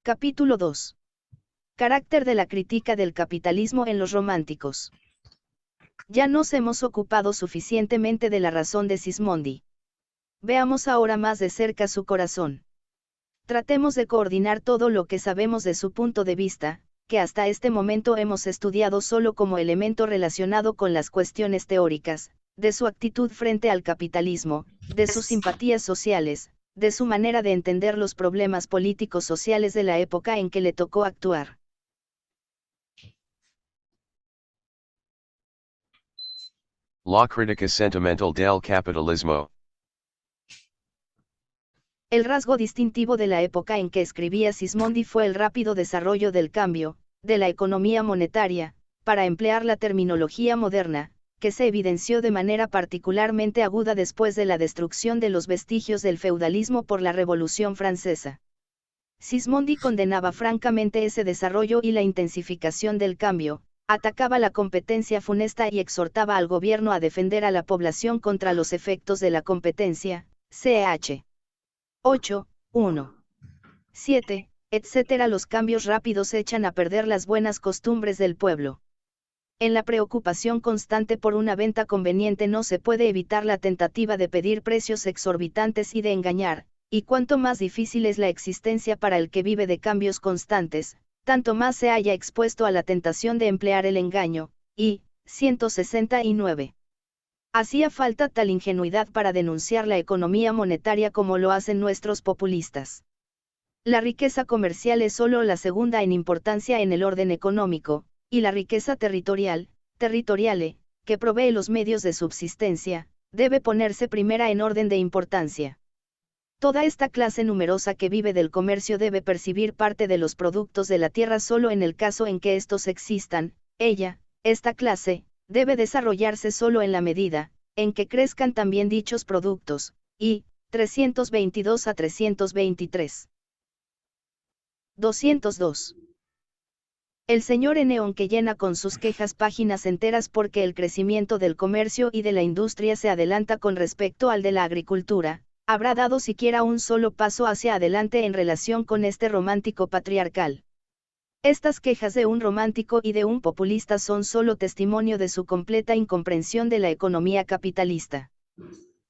Capítulo 2. Carácter de la crítica del capitalismo en los románticos. Ya nos hemos ocupado suficientemente de la razón de Sismondi. Veamos ahora más de cerca su corazón. Tratemos de coordinar todo lo que sabemos de su punto de vista, que hasta este momento hemos estudiado solo como elemento relacionado con las cuestiones teóricas, de su actitud frente al capitalismo, de sus simpatías sociales, de su manera de entender los problemas políticos sociales de la época en que le tocó actuar. La crítica sentimental del capitalismo. El rasgo distintivo de la época en que escribía Sismondi fue el rápido desarrollo del cambio, de la economía monetaria, para emplear la terminología moderna, que se evidenció de manera particularmente aguda después de la destrucción de los vestigios del feudalismo por la Revolución Francesa. Sismondi condenaba francamente ese desarrollo y la intensificación del cambio, atacaba la competencia funesta y exhortaba al gobierno a defender a la población contra los efectos de la competencia, ch. 8, 1. 7, etc. Los cambios rápidos echan a perder las buenas costumbres del pueblo. En la preocupación constante por una venta conveniente no se puede evitar la tentativa de pedir precios exorbitantes y de engañar, y cuanto más difícil es la existencia para el que vive de cambios constantes, tanto más se halla expuesto a la tentación de emplear el engaño, y, 169. Hacía falta tal ingenuidad para denunciar la economía monetaria como lo hacen nuestros populistas. La riqueza comercial es solo la segunda en importancia en el orden económico, y la riqueza territoriale, que provee los medios de subsistencia, debe ponerse primera en orden de importancia. Toda esta clase numerosa que vive del comercio debe percibir parte de los productos de la tierra solo en el caso en que estos existan. Esta clase, debe desarrollarse solo en la medida en que crezcan también dichos productos, y 322 a 323. 202. El señor Enneón, que llena con sus quejas páginas enteras porque el crecimiento del comercio y de la industria se adelanta con respecto al de la agricultura, ¿habrá dado siquiera un solo paso hacia adelante en relación con este romántico patriarcal? Estas quejas de un romántico y de un populista son solo testimonio de su completa incomprensión de la economía capitalista.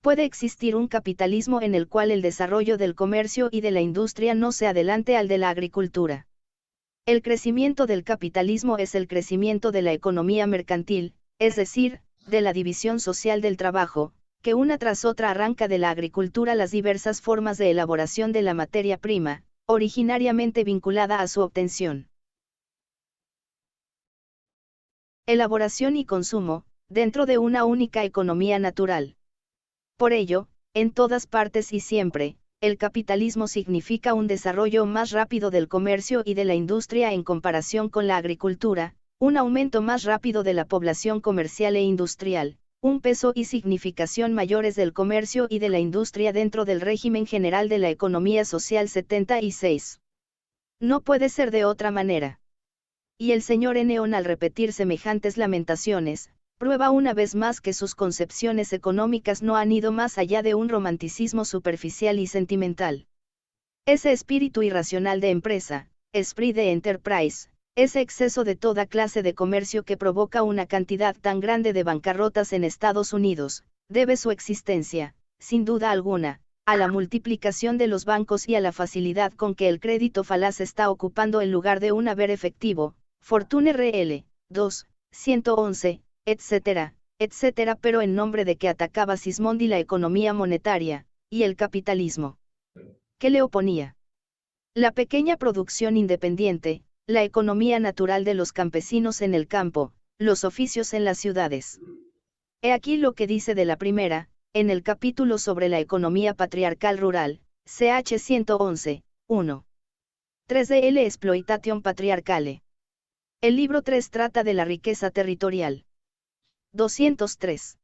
¿Puede existir un capitalismo en el cual el desarrollo del comercio y de la industria no se adelante al de la agricultura? El crecimiento del capitalismo es el crecimiento de la economía mercantil, es decir, de la división social del trabajo, que una tras otra arranca de la agricultura las diversas formas de elaboración de la materia prima, originariamente vinculada a su obtención. Elaboración y consumo, dentro de una única economía natural. Por ello, en todas partes y siempre, el capitalismo significa un desarrollo más rápido del comercio y de la industria en comparación con la agricultura, un aumento más rápido de la población comercial e industrial, un peso y significación mayores del comercio y de la industria dentro del régimen general de la economía social 76. No puede ser de otra manera. Y el señor Enneón, al repetir semejantes lamentaciones, prueba una vez más que sus concepciones económicas no han ido más allá de un romanticismo superficial y sentimental. Ese espíritu irracional de empresa, esprit de enterprise, ese exceso de toda clase de comercio que provoca una cantidad tan grande de bancarrotas en Estados Unidos, debe su existencia, sin duda alguna, a la multiplicación de los bancos y a la facilidad con que el crédito falaz está ocupando el lugar de un haber efectivo, Fortune RL, 2, 111, etc., etc. Pero en nombre de que atacaba Sismondi la economía monetaria, y el capitalismo. ¿Qué le oponía? La pequeña producción independiente, la economía natural de los campesinos en el campo, los oficios en las ciudades. He aquí lo que dice de la primera, en el capítulo sobre la economía patriarcal rural, ch 111, 1. 3 de L. Exploitation Patriarcale. El libro 3 trata de la riqueza territorial. 203.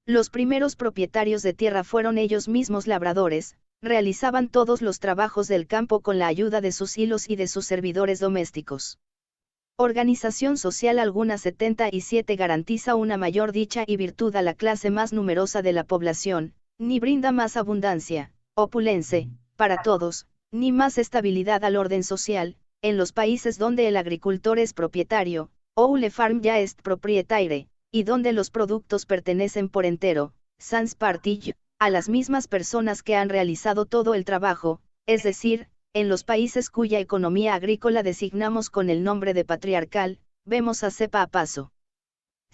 Los primeros propietarios de tierra fueron ellos mismos labradores, realizaban todos los trabajos del campo con la ayuda de sus hilos y de sus servidores domésticos. Organización social alguna 77 garantiza una mayor dicha y virtud a la clase más numerosa de la población, ni brinda más abundancia, opulencia, para todos, ni más estabilidad al orden social. En los países donde el agricultor es propietario, ou le farm ya est proprietaire, y donde los productos pertenecen por entero, sans partage, a las mismas personas que han realizado todo el trabajo, es decir, en los países cuya economía agrícola designamos con el nombre de patriarcal, vemos a cepa a paso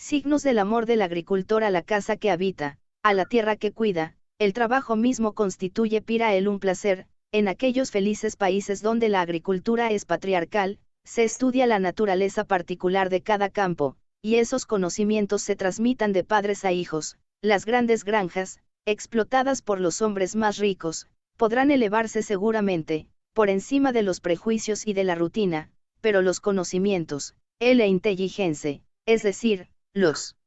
signos del amor del agricultor a la casa que habita, a la tierra que cuida. El trabajo mismo constituye para él un placer. En aquellos felices países donde la agricultura es patriarcal, se estudia la naturaleza particular de cada campo, y esos conocimientos se transmitan de padres a hijos. Las grandes granjas, explotadas por los hombres más ricos, podrán elevarse seguramente, por encima de los prejuicios y de la rutina, pero los conocimientos, la inteligencia, es decir, los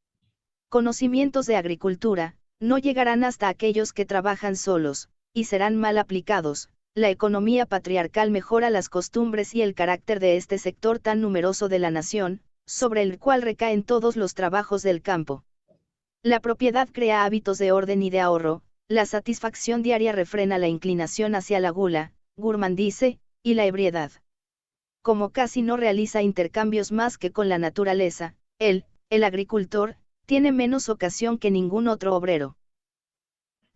conocimientos de agricultura, no llegarán hasta aquellos que trabajan solos, y serán mal aplicados. La economía patriarcal mejora las costumbres y el carácter de este sector tan numeroso de la nación, sobre el cual recaen todos los trabajos del campo. La propiedad crea hábitos de orden y de ahorro, la satisfacción diaria refrena la inclinación hacia la gula, gourmandise, y la ebriedad. Como casi no realiza intercambios más que con la naturaleza, el agricultor, tiene menos ocasión que ningún otro obrero.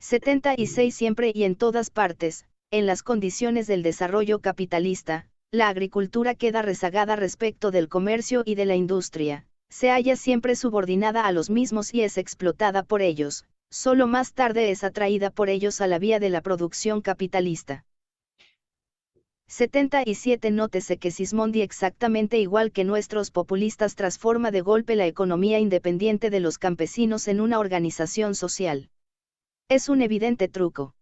76 Siempre y en todas partes, en las condiciones del desarrollo capitalista, la agricultura queda rezagada respecto del comercio y de la industria, se halla siempre subordinada a los mismos y es explotada por ellos, solo más tarde es atraída por ellos a la vía de la producción capitalista. 77 Nótese que Sismondi, exactamente igual que nuestros populistas, transforma de golpe la economía independiente de los campesinos en una organización social. Es un evidente truco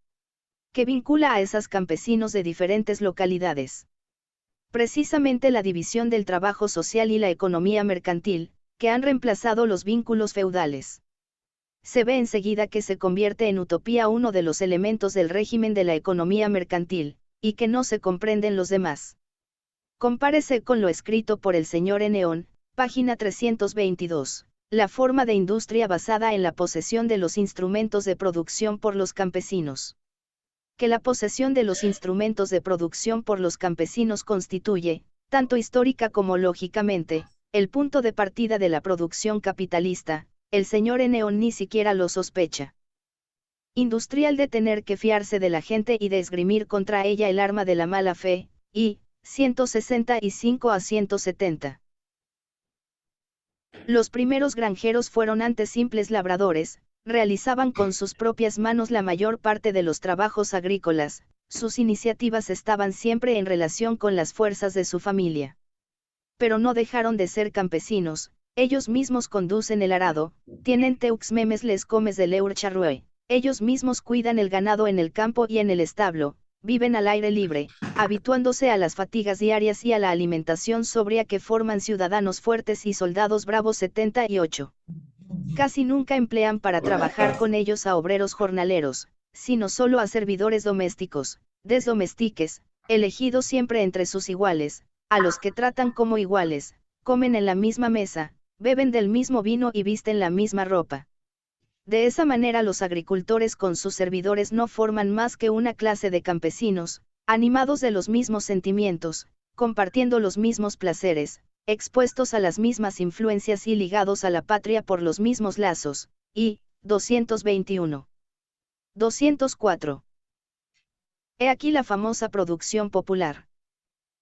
que vincula a esos campesinos de diferentes localidades. Precisamente la división del trabajo social y la economía mercantil, que han reemplazado los vínculos feudales. Se ve enseguida que se convierte en utopía uno de los elementos del régimen de la economía mercantil, y que no se comprenden los demás. Compárese con lo escrito por el señor Eneón, página 322, la forma de industria basada en la posesión de los instrumentos de producción por los campesinos. Que la posesión de los instrumentos de producción por los campesinos constituye, tanto histórica como lógicamente, el punto de partida de la producción capitalista, el señor Eneón ni siquiera lo sospecha. Industrial de tener que fiarse de la gente y de esgrimir contra ella el arma de la mala fe, y, 165 a 170. Los primeros granjeros fueron antes simples labradores, realizaban con sus propias manos la mayor parte de los trabajos agrícolas, sus iniciativas estaban siempre en relación con las fuerzas de su familia. Pero no dejaron de ser campesinos, ellos mismos conducen el arado, tienen teux memes les comes de leur charrue. Ellos mismos cuidan el ganado en el campo y en el establo, viven al aire libre, habituándose a las fatigas diarias y a la alimentación sobria que forman ciudadanos fuertes y soldados bravos. 78. Casi nunca emplean para trabajar con ellos a obreros jornaleros, sino solo a servidores domésticos, desdomestiques, elegidos siempre entre sus iguales, a los que tratan como iguales, comen en la misma mesa, beben del mismo vino y visten la misma ropa. De esa manera los agricultores con sus servidores no forman más que una clase de campesinos, animados de los mismos sentimientos, compartiendo los mismos placeres, expuestos a las mismas influencias y ligados a la patria por los mismos lazos, y, 221. 204. He aquí la famosa producción popular.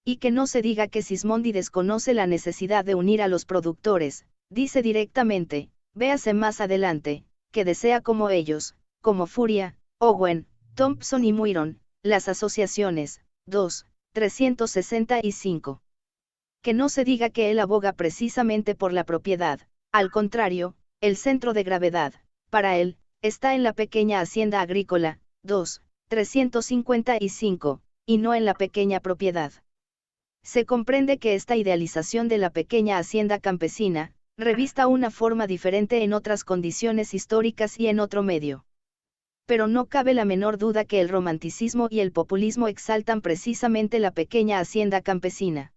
Y que no se diga que Sismondi desconoce la necesidad de unir a los productores, dice directamente, véase más adelante, que desea como ellos, como Furia, Owen, Thompson y Muiron, las asociaciones, 2, 365. Que no se diga que él aboga precisamente por la propiedad, al contrario, el centro de gravedad, para él, está en la pequeña hacienda agrícola, 2, 355, y no en la pequeña propiedad. Se comprende que esta idealización de la pequeña hacienda campesina, revista una forma diferente en otras condiciones históricas y en otro medio. Pero no cabe la menor duda que el romanticismo y el populismo exaltan precisamente la pequeña hacienda campesina.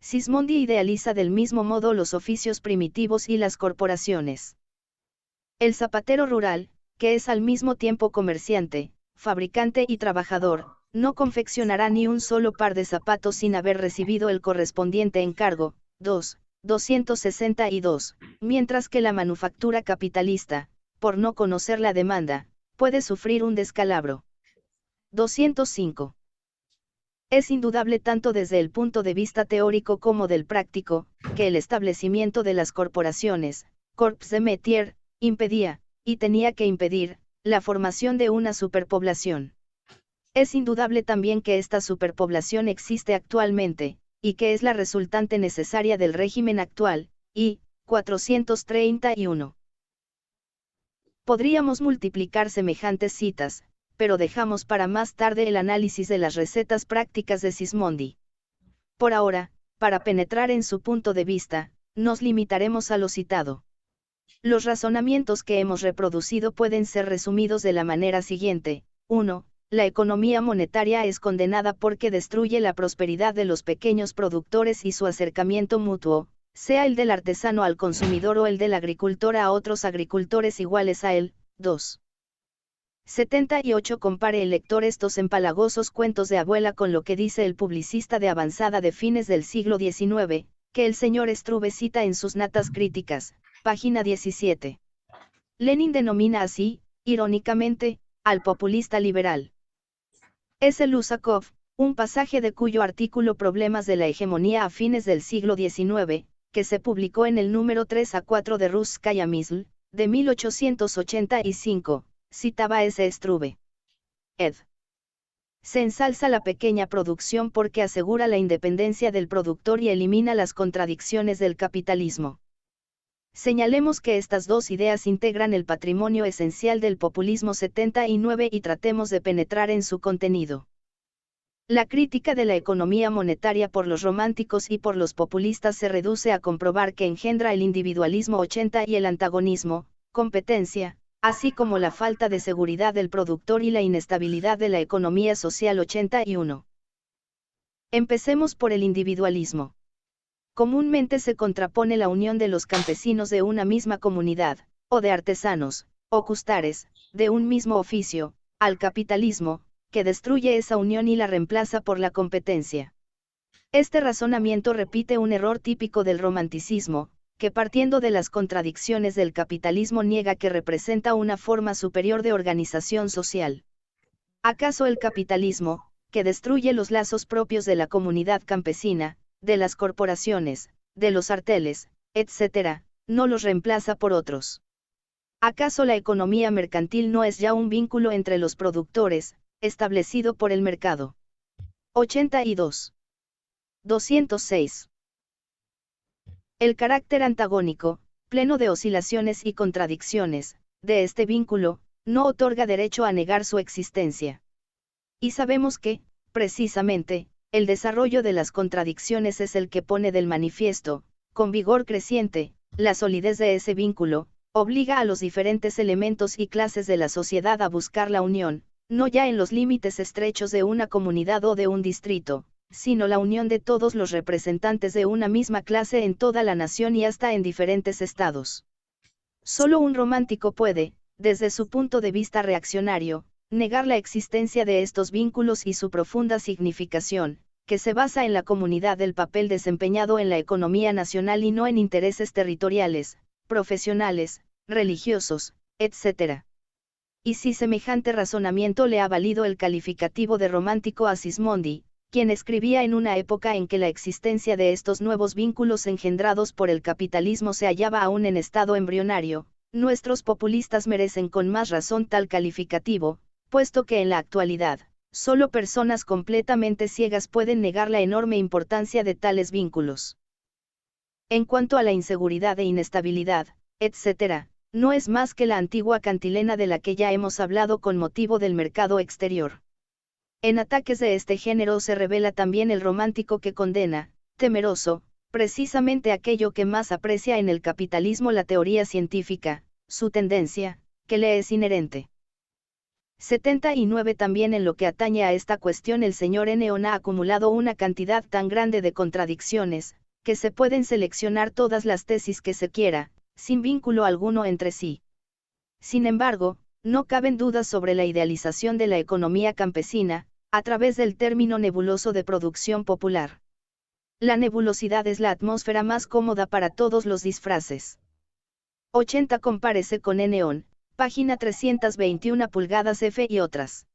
Sismondi idealiza del mismo modo los oficios primitivos y las corporaciones. El zapatero rural, que es al mismo tiempo comerciante, fabricante y trabajador, no confeccionará ni un solo par de zapatos sin haber recibido el correspondiente encargo. 262, mientras que la manufactura capitalista, por no conocer la demanda, puede sufrir un descalabro. 205. Es indudable tanto desde el punto de vista teórico como del práctico, que el establecimiento de las corporaciones, corps de métier, impedía, y tenía que impedir, la formación de una superpoblación. Es indudable también que esta superpoblación existe actualmente, y que es la resultante necesaria del régimen actual, y, 431. Podríamos multiplicar semejantes citas, pero dejamos para más tarde el análisis de las recetas prácticas de Sismondi. Por ahora, para penetrar en su punto de vista, nos limitaremos a lo citado. Los razonamientos que hemos reproducido pueden ser resumidos de la manera siguiente. 1. La economía monetaria es condenada porque destruye la prosperidad de los pequeños productores y su acercamiento mutuo, sea el del artesano al consumidor o el del agricultor a otros agricultores iguales a él. 2. 78. Compare el lector estos empalagosos cuentos de abuela con lo que dice el publicista de avanzada de fines del siglo XIX, que el señor Struve cita en sus Notas Críticas, página 17. Lenin denomina así, irónicamente, al populista liberal. Es el Lusakov, un pasaje de cuyo artículo Problemas de la hegemonía a fines del siglo XIX, que se publicó en el número 3 a 4 de Russkaya Mysl, de 1885, citaba a S. Struve. Ed. Se ensalza la pequeña producción porque asegura la independencia del productor y elimina las contradicciones del capitalismo. Señalemos que estas dos ideas integran el patrimonio esencial del populismo 79 y tratemos de penetrar en su contenido. La crítica de la economía monetaria por los románticos y por los populistas se reduce a comprobar que engendra el individualismo 80 y el antagonismo, competencia, así como la falta de seguridad del productor y la inestabilidad de la economía social 81. Empecemos por el individualismo. Comúnmente se contrapone la unión de los campesinos de una misma comunidad, o de artesanos, o custares, de un mismo oficio, al capitalismo, que destruye esa unión y la reemplaza por la competencia. Este razonamiento repite un error típico del romanticismo, que partiendo de las contradicciones del capitalismo niega que representa una forma superior de organización social. ¿Acaso el capitalismo, que destruye los lazos propios de la comunidad campesina, de las corporaciones, de los arteles, etc., no los reemplaza por otros? ¿Acaso la economía mercantil no es ya un vínculo entre los productores, establecido por el mercado? 82. 206. El carácter antagónico, pleno de oscilaciones y contradicciones, de este vínculo, no otorga derecho a negar su existencia. Y sabemos que, precisamente, el desarrollo de las contradicciones es el que pone del manifiesto, con vigor creciente, la solidez de ese vínculo, obliga a los diferentes elementos y clases de la sociedad a buscar la unión, no ya en los límites estrechos de una comunidad o de un distrito, sino la unión de todos los representantes de una misma clase en toda la nación y hasta en diferentes estados. Solo un romántico puede, desde su punto de vista reaccionario, negar la existencia de estos vínculos y su profunda significación, que se basa en la comunidad del papel desempeñado en la economía nacional y no en intereses territoriales, profesionales, religiosos, etc. Y si semejante razonamiento le ha valido el calificativo de romántico a Sismondi, quien escribía en una época en que la existencia de estos nuevos vínculos engendrados por el capitalismo se hallaba aún en estado embrionario, nuestros populistas merecen con más razón tal calificativo, puesto que en la actualidad, solo personas completamente ciegas pueden negar la enorme importancia de tales vínculos. En cuanto a la inseguridad e inestabilidad, etc., no es más que la antigua cantilena de la que ya hemos hablado con motivo del mercado exterior. En ataques de este género se revela también el romántico que condena, temeroso, precisamente aquello que más aprecia en el capitalismo la teoría científica, su tendencia, que le es inherente. 79. También en lo que atañe a esta cuestión el señor Enneon ha acumulado una cantidad tan grande de contradicciones, que se pueden seleccionar todas las tesis que se quiera, sin vínculo alguno entre sí. Sin embargo, no caben dudas sobre la idealización de la economía campesina, a través del término nebuloso de producción popular. La nebulosidad es la atmósfera más cómoda para todos los disfraces. 80 Compárese con Eneon, página 321 pulgadas F y otras.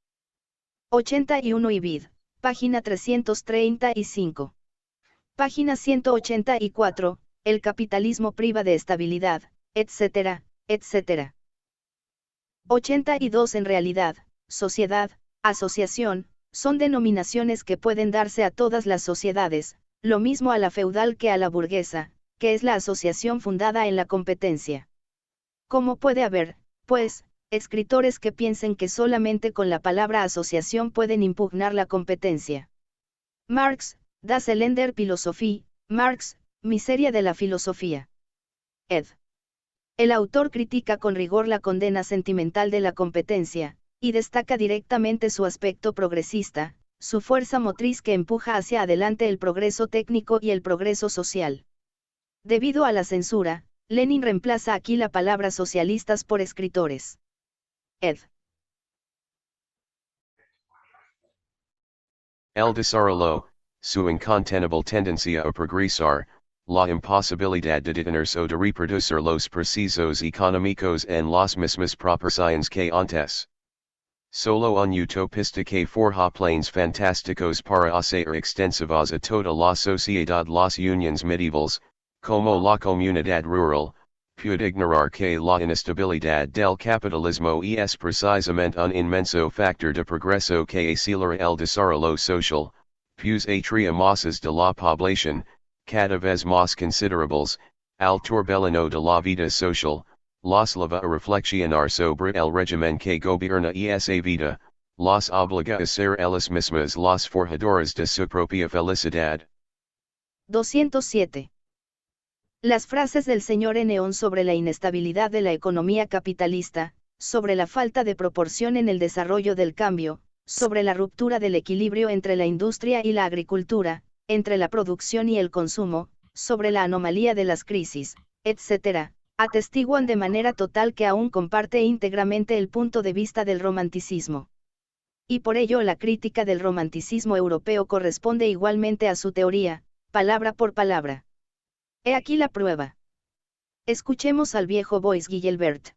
81 Ibid, página 335. Página 184, el capitalismo priva de estabilidad, etc., etc. 82 En realidad, sociedad, asociación, son denominaciones que pueden darse a todas las sociedades, lo mismo a la feudal que a la burguesa, que es la asociación fundada en la competencia. ¿Cómo puede haber, pues, escritores que piensen que solamente con la palabra asociación pueden impugnar la competencia? Marx, Das Elend der Philosophie, Marx, Miseria de la filosofía. Ed. El autor critica con rigor la condena sentimental de la competencia, y destaca directamente su aspecto progresista, su fuerza motriz que empuja hacia adelante el progreso técnico y el progreso social. Debido a la censura, Lenin reemplaza aquí la palabra socialistas por escritores. Ed. El desarrollo, su incontenable tendencia a progresar, la imposibilidad de detenerse o de reproducir los procesos económicos en las mismas proporciones que antes. Solo un utopista que forja planes fantásticos para hacer extensivas a toda la sociedad las unions medievales, como la comunidad rural, puede ignorar que la inestabilidad del capitalismo es precisamente un inmenso factor de progreso que acelera el desarrollo social, pues atrea masas de la población, cada vez más considerables, al torbellino de la vida social, los lleva a reflexionar sobre el régimen que gobierna esa vida, los obliga a ser ellos mismos los forjadores de su propia felicidad. 207. Las frases del señor Eneon sobre la inestabilidad de la economía capitalista, sobre la falta de proporción en el desarrollo del cambio, sobre la ruptura del equilibrio entre la industria y la agricultura, entre la producción y el consumo, sobre la anomalía de las crisis, etc., atestiguan de manera total que aún comparte íntegramente el punto de vista del romanticismo. Y por ello la crítica del romanticismo europeo corresponde igualmente a su teoría, palabra por palabra. He aquí la prueba. Escuchemos al viejo Bois Guilbert.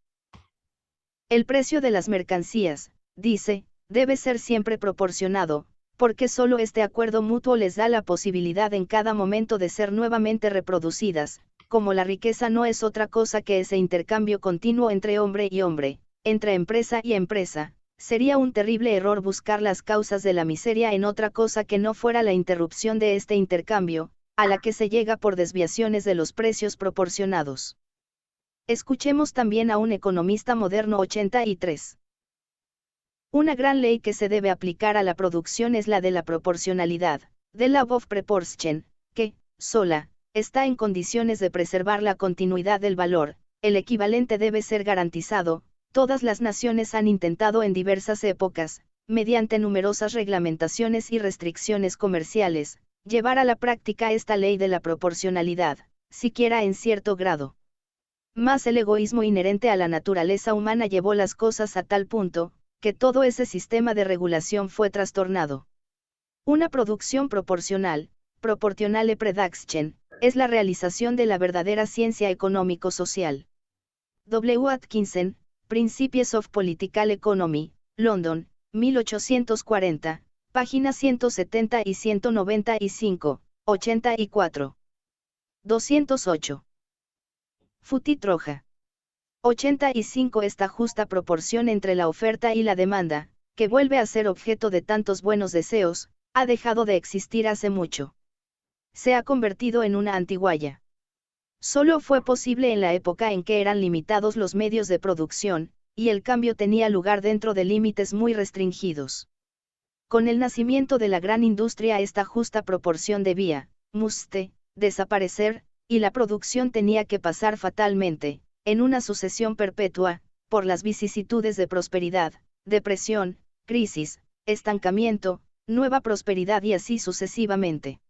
El precio de las mercancías, dice, debe ser siempre proporcionado, porque solo este acuerdo mutuo les da la posibilidad en cada momento de ser nuevamente reproducidas, como la riqueza no es otra cosa que ese intercambio continuo entre hombre y hombre, entre empresa y empresa. Sería un terrible error buscar las causas de la miseria en otra cosa que no fuera la interrupción de este intercambio, a la que se llega por desviaciones de los precios proporcionados. Escuchemos también a un economista moderno 83. Una gran ley que se debe aplicar a la producción es la de la proporcionalidad, the law of proportion, que, sola, está en condiciones de preservar la continuidad del valor. El equivalente debe ser garantizado. Todas las naciones han intentado en diversas épocas, mediante numerosas reglamentaciones y restricciones comerciales, llevar a la práctica esta ley de la proporcionalidad, siquiera en cierto grado. Mas el egoísmo inherente a la naturaleza humana llevó las cosas a tal punto, que todo ese sistema de regulación fue trastornado. Una producción proporcional, proportionale production, es la realización de la verdadera ciencia económico-social. W. Atkinson, Principles of Political Economy, London, 1840, páginas 170 y 195, 84. 208. Futi-Troja. 85 Esta justa proporción entre la oferta y la demanda, que vuelve a ser objeto de tantos buenos deseos, ha dejado de existir hace mucho. Se ha convertido en una antiguaya. Solo fue posible en la época en que eran limitados los medios de producción, y el cambio tenía lugar dentro de límites muy restringidos. Con el nacimiento de la gran industria esta justa proporción debía, desaparecer, y la producción tenía que pasar fatalmente, en una sucesión perpetua, por las vicisitudes de prosperidad, depresión, crisis, estancamiento, nueva prosperidad y así sucesivamente.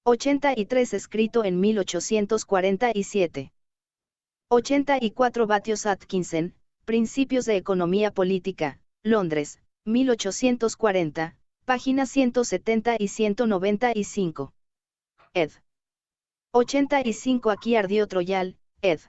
83 Escrito en 1847. 84 Batios Atkinson, Principios de Economía Política, Londres, 1840, Páginas 170 y 195. Ed. 85. Aquí ardió Troyal, ed.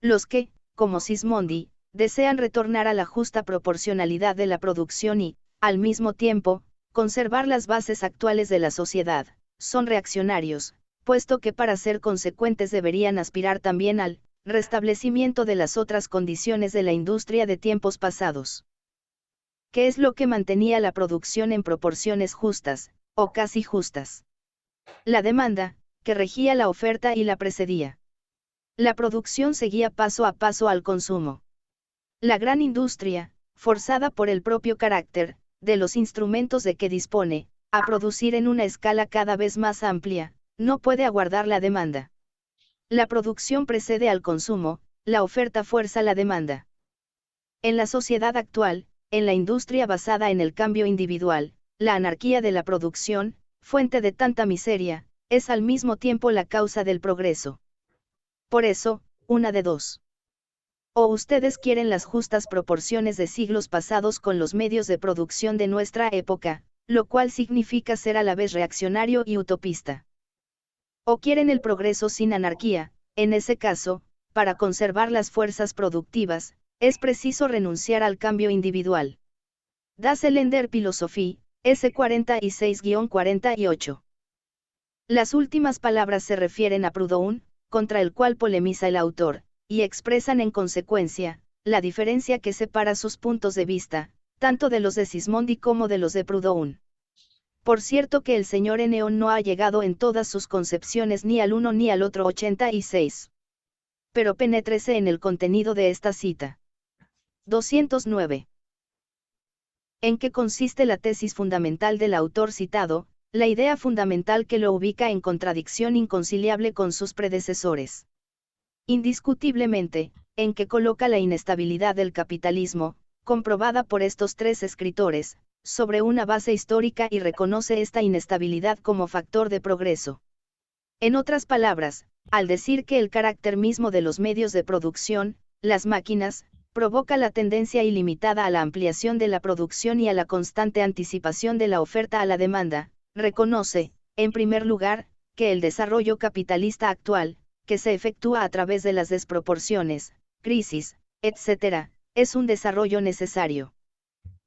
Los que, como Sismondi, desean retornar a la justa proporcionalidad de la producción y, al mismo tiempo, conservar las bases actuales de la sociedad, son reaccionarios, puesto que para ser consecuentes deberían aspirar también al restablecimiento de las otras condiciones de la industria de tiempos pasados. ¿Qué es lo que mantenía la producción en proporciones justas, o casi justas? La demanda, que regía la oferta y la precedía. La producción seguía paso a paso al consumo. La gran industria, forzada por el propio carácter de los instrumentos de que dispone, a producir en una escala cada vez más amplia, no puede aguardar la demanda. La producción precede al consumo, la oferta fuerza la demanda. En la sociedad actual, en la industria basada en el cambio individual, la anarquía de la producción, fuente de tanta miseria, es al mismo tiempo la causa del progreso. Por eso, una de dos. O ustedes quieren las justas proporciones de siglos pasados con los medios de producción de nuestra época, lo cual significa ser a la vez reaccionario y utopista. O quieren el progreso sin anarquía, en ese caso, para conservar las fuerzas productivas, es preciso renunciar al cambio individual. Das Elender Philosophie, S46-48. Las últimas palabras se refieren a Proudhon, contra el cual polemiza el autor, y expresan en consecuencia, la diferencia que separa sus puntos de vista, tanto de los de Sismondi como de los de Proudhon. Por cierto que el señor Enneon no ha llegado en todas sus concepciones ni al uno ni al otro 86. Pero penétrese en el contenido de esta cita. 209. ¿En qué consiste la tesis fundamental del autor citado, la idea fundamental que lo ubica en contradicción inconciliable con sus predecesores? Indiscutiblemente, en que coloca la inestabilidad del capitalismo, comprobada por estos tres escritores, sobre una base histórica y reconoce esta inestabilidad como factor de progreso. En otras palabras, al decir que el carácter mismo de los medios de producción, las máquinas, provoca la tendencia ilimitada a la ampliación de la producción y a la constante anticipación de la oferta a la demanda, reconoce, en primer lugar, que el desarrollo capitalista actual, que se efectúa a través de las desproporciones, crisis, etc., es un desarrollo necesario.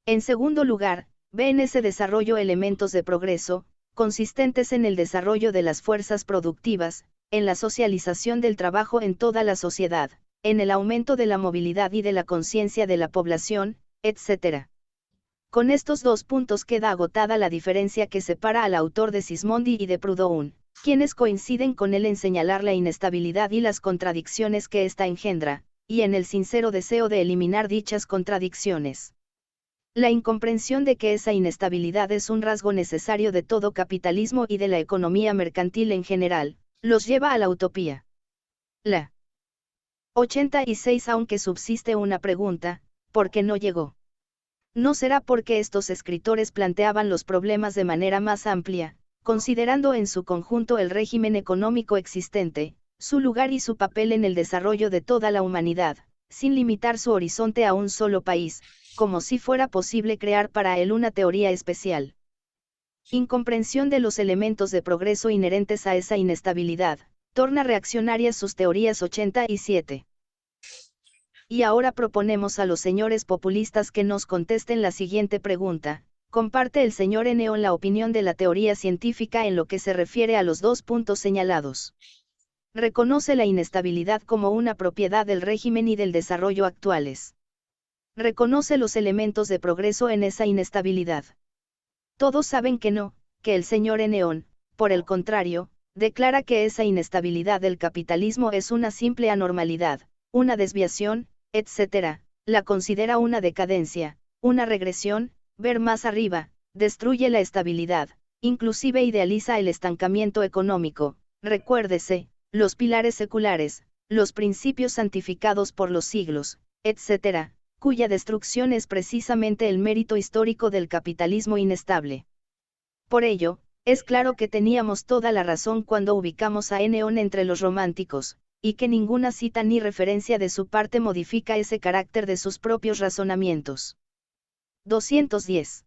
En segundo lugar, ve en ese desarrollo elementos de progreso, consistentes en el desarrollo de las fuerzas productivas, en la socialización del trabajo en toda la sociedad, en el aumento de la movilidad y de la conciencia de la población, etc. Con estos dos puntos queda agotada la diferencia que separa al autor de Sismondi y de Proudhon, quienes coinciden con él en señalar la inestabilidad y las contradicciones que ésta engendra, y en el sincero deseo de eliminar dichas contradicciones. La incomprensión de que esa inestabilidad es un rasgo necesario de todo capitalismo y de la economía mercantil en general, los lleva a la utopía. La 86. Aunque subsiste una pregunta, ¿por qué no llegó? ¿No será porque estos escritores planteaban los problemas de manera más amplia, considerando en su conjunto el régimen económico existente, su lugar y su papel en el desarrollo de toda la humanidad, sin limitar su horizonte a un solo país, como si fuera posible crear para él una teoría especial? Incomprensión de los elementos de progreso inherentes a esa inestabilidad, torna reaccionarias sus teorías 87. Y ahora proponemos a los señores populistas que nos contesten la siguiente pregunta: ¿comparte el señor Enneon la opinión de la teoría científica en lo que se refiere a los dos puntos señalados? ¿Reconoce la inestabilidad como una propiedad del régimen y del desarrollo actuales? ¿Reconoce los elementos de progreso en esa inestabilidad? Todos saben que no, que el señor Enneon, por el contrario, declara que esa inestabilidad del capitalismo es una simple anormalidad, una desviación, etc., la considera una decadencia, una regresión, ver más arriba, destruye la estabilidad, inclusive idealiza el estancamiento económico. Recuérdese, los pilares seculares, los principios santificados por los siglos, etc., cuya destrucción es precisamente el mérito histórico del capitalismo inestable. Por ello, es claro que teníamos toda la razón cuando ubicamos a Enneon entre los románticos, y que ninguna cita ni referencia de su parte modifica ese carácter de sus propios razonamientos. 210.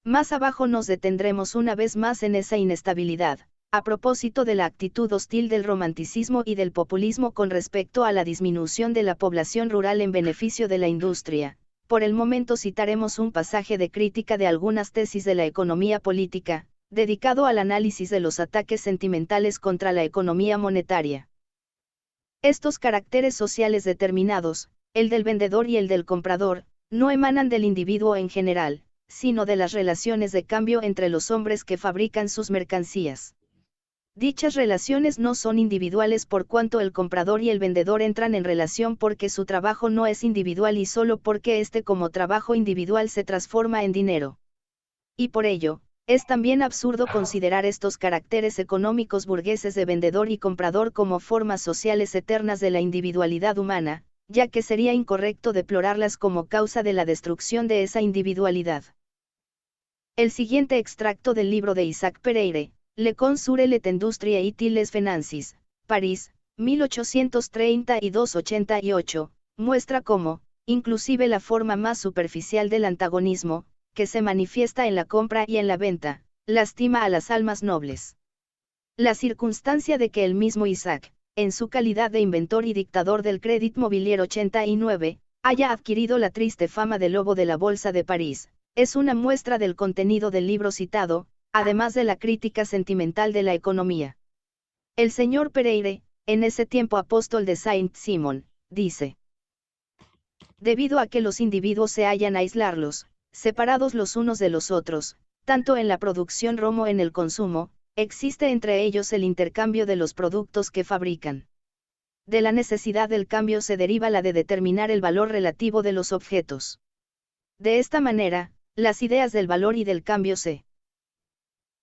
Más abajo nos detendremos una vez más en esa inestabilidad, a propósito de la actitud hostil del romanticismo y del populismo con respecto a la disminución de la población rural en beneficio de la industria. Por el momento citaremos un pasaje de crítica de algunas tesis de la economía política, dedicado al análisis de los ataques sentimentales contra la economía monetaria. Estos caracteres sociales determinados, el del vendedor y el del comprador, no emanan del individuo en general, sino de las relaciones de cambio entre los hombres que fabrican sus mercancías. Dichas relaciones no son individuales por cuanto el comprador y el vendedor entran en relación porque su trabajo no es individual y solo porque éste como trabajo individual se transforma en dinero. Y por ello, es también absurdo considerar estos caracteres económicos burgueses de vendedor y comprador como formas sociales eternas de la individualidad humana, ya que sería incorrecto deplorarlas como causa de la destrucción de esa individualidad. El siguiente extracto del libro de Isaac Pereire, Le Con sur les Industries et les Finances, París, 1832-88, muestra cómo, inclusive la forma más superficial del antagonismo, que se manifiesta en la compra y en la venta, lastima a las almas nobles. La circunstancia de que el mismo Isaac, en su calidad de inventor y dictador del Crédit Mobilier 89, haya adquirido la triste fama de lobo de la Bolsa de París, es una muestra del contenido del libro citado, además de la crítica sentimental de la economía. El señor Pereire, en ese tiempo apóstol de Saint-Simon, dice: debido a que los individuos se hallan aislarlos, separados los unos de los otros, tanto en la producción como en el consumo, existe entre ellos el intercambio de los productos que fabrican. De la necesidad del cambio se deriva la de determinar el valor relativo de los objetos. De esta manera, las ideas del valor y del cambio se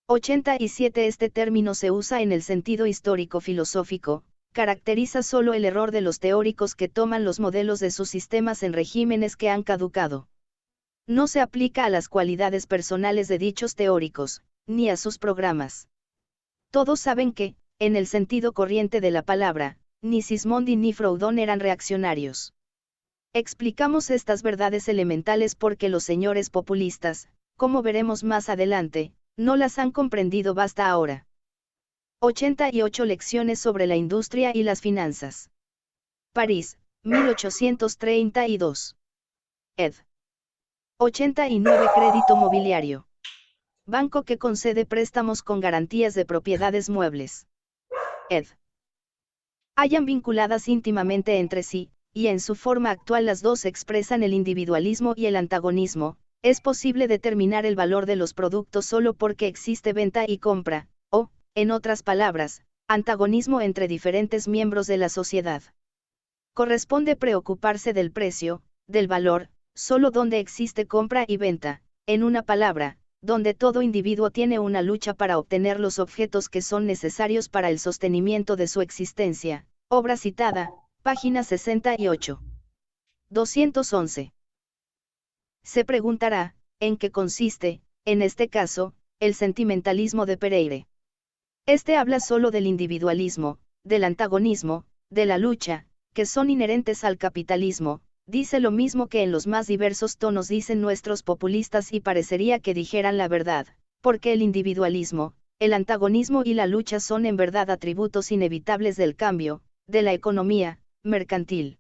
87. Este término se usa en el sentido histórico-filosófico, caracteriza solo el error de los teóricos que toman los modelos de sus sistemas en regímenes que han caducado. No se aplica a las cualidades personales de dichos teóricos, ni a sus programas. Todos saben que, en el sentido corriente de la palabra, ni Sismondi ni Proudhon eran reaccionarios. Explicamos estas verdades elementales porque los señores populistas, como veremos más adelante, no las han comprendido hasta ahora. 88 lecciones sobre la industria y las finanzas. París, 1832. Ed. 89. Crédito mobiliario. Banco que concede préstamos con garantías de propiedades muebles. Ed. Hayan vinculadas íntimamente entre sí, y en su forma actual las dos expresan el individualismo y el antagonismo. Es posible determinar el valor de los productos solo porque existe venta y compra, o, en otras palabras, antagonismo entre diferentes miembros de la sociedad. Corresponde preocuparse del precio, del valor, solo donde existe compra y venta, en una palabra, donde todo individuo tiene una lucha para obtener los objetos que son necesarios para el sostenimiento de su existencia. Obra citada, página 68. 211. Se preguntará, ¿en qué consiste, en este caso, el sentimentalismo de Pereire? Este habla solo del individualismo, del antagonismo, de la lucha, que son inherentes al capitalismo. Dice lo mismo que en los más diversos tonos dicen nuestros populistas y parecería que dijeran la verdad, porque el individualismo, el antagonismo y la lucha son en verdad atributos inevitables del cambio, de la economía mercantil.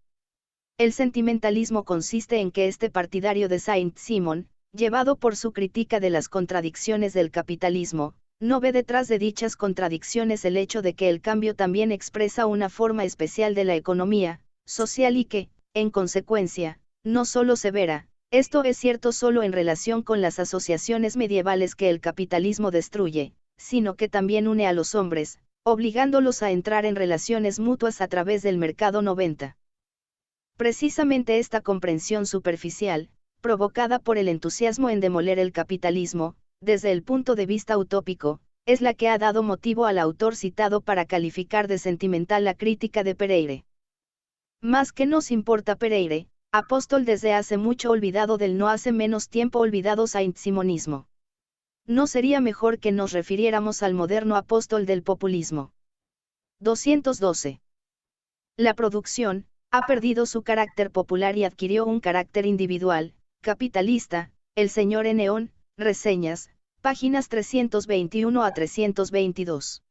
El sentimentalismo consiste en que este partidario de Saint-Simon, llevado por su crítica de las contradicciones del capitalismo, no ve detrás de dichas contradicciones el hecho de que el cambio también expresa una forma especial de la economía social y que, en consecuencia, no solo severa, esto es cierto solo en relación con las asociaciones medievales que el capitalismo destruye, sino que también une a los hombres, obligándolos a entrar en relaciones mutuas a través del mercado 90. Precisamente esta comprensión superficial, provocada por el entusiasmo en demoler el capitalismo, desde el punto de vista utópico, es la que ha dado motivo al autor citado para calificar de sentimental la crítica de Pereire. Más que nos importa Pereire, apóstol desde hace mucho olvidado del no hace menos tiempo olvidado saint-simonismo. ¿No sería mejor que nos refiriéramos al moderno apóstol del populismo? 212. La producción ha perdido su carácter popular y adquirió un carácter individual, capitalista. El señor Enneón, Reseñas, páginas 321 a 322.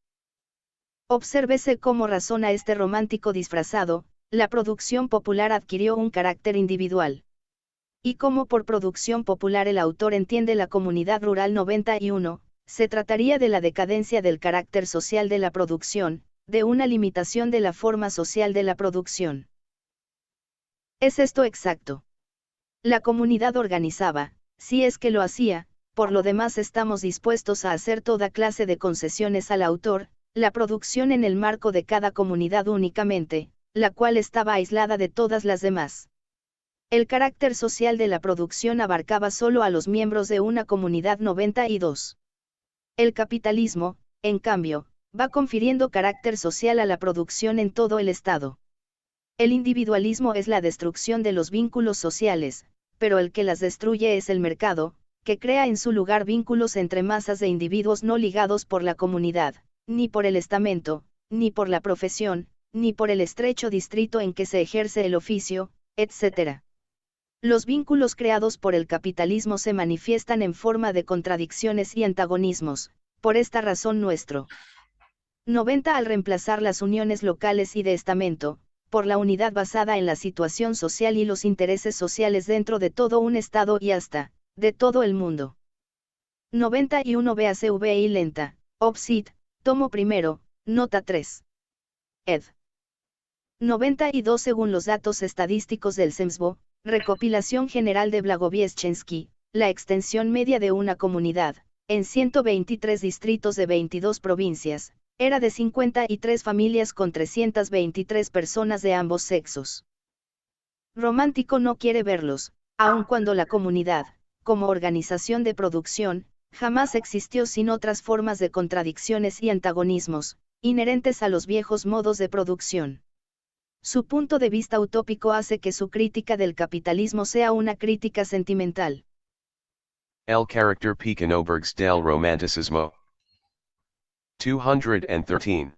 Obsérvese cómo razona este romántico disfrazado. La producción popular adquirió un carácter individual. Y como por producción popular el autor entiende la comunidad rural 91, se trataría de la decadencia del carácter social de la producción, de una limitación de la forma social de la producción. ¿Es esto exacto? La comunidad organizaba, si es que lo hacía, por lo demás estamos dispuestos a hacer toda clase de concesiones al autor, la producción en el marco de cada comunidad únicamente, la cual estaba aislada de todas las demás. El carácter social de la producción abarcaba solo a los miembros de una comunidad 92. El capitalismo, en cambio, va confiriendo carácter social a la producción en todo el Estado. El individualismo es la destrucción de los vínculos sociales, pero el que las destruye es el mercado, que crea en su lugar vínculos entre masas de individuos no ligados por la comunidad, ni por el estamento, ni por la profesión, ni por el estrecho distrito en que se ejerce el oficio, etc. Los vínculos creados por el capitalismo se manifiestan en forma de contradicciones y antagonismos, por esta razón nuestro 90 al reemplazar las uniones locales y de estamento, por la unidad basada en la situación social y los intereses sociales dentro de todo un Estado y hasta, de todo el mundo. 91 BACVI lenta, Obsid, tomo primero, nota 3. Ed. 92 según los datos estadísticos del CEMSBO, recopilación general de Blagovieshchensky, la extensión media de una comunidad, en 123 distritos de 22 provincias, era de 53 familias con 323 personas de ambos sexos. Romántico no quiere verlos, aun cuando la comunidad, como organización de producción, jamás existió sin otras formas de contradicciones y antagonismos, inherentes a los viejos modos de producción. Su punto de vista utópico hace que su crítica del capitalismo sea una crítica sentimental. El carácter pequenoburgs del romanticismo. 213.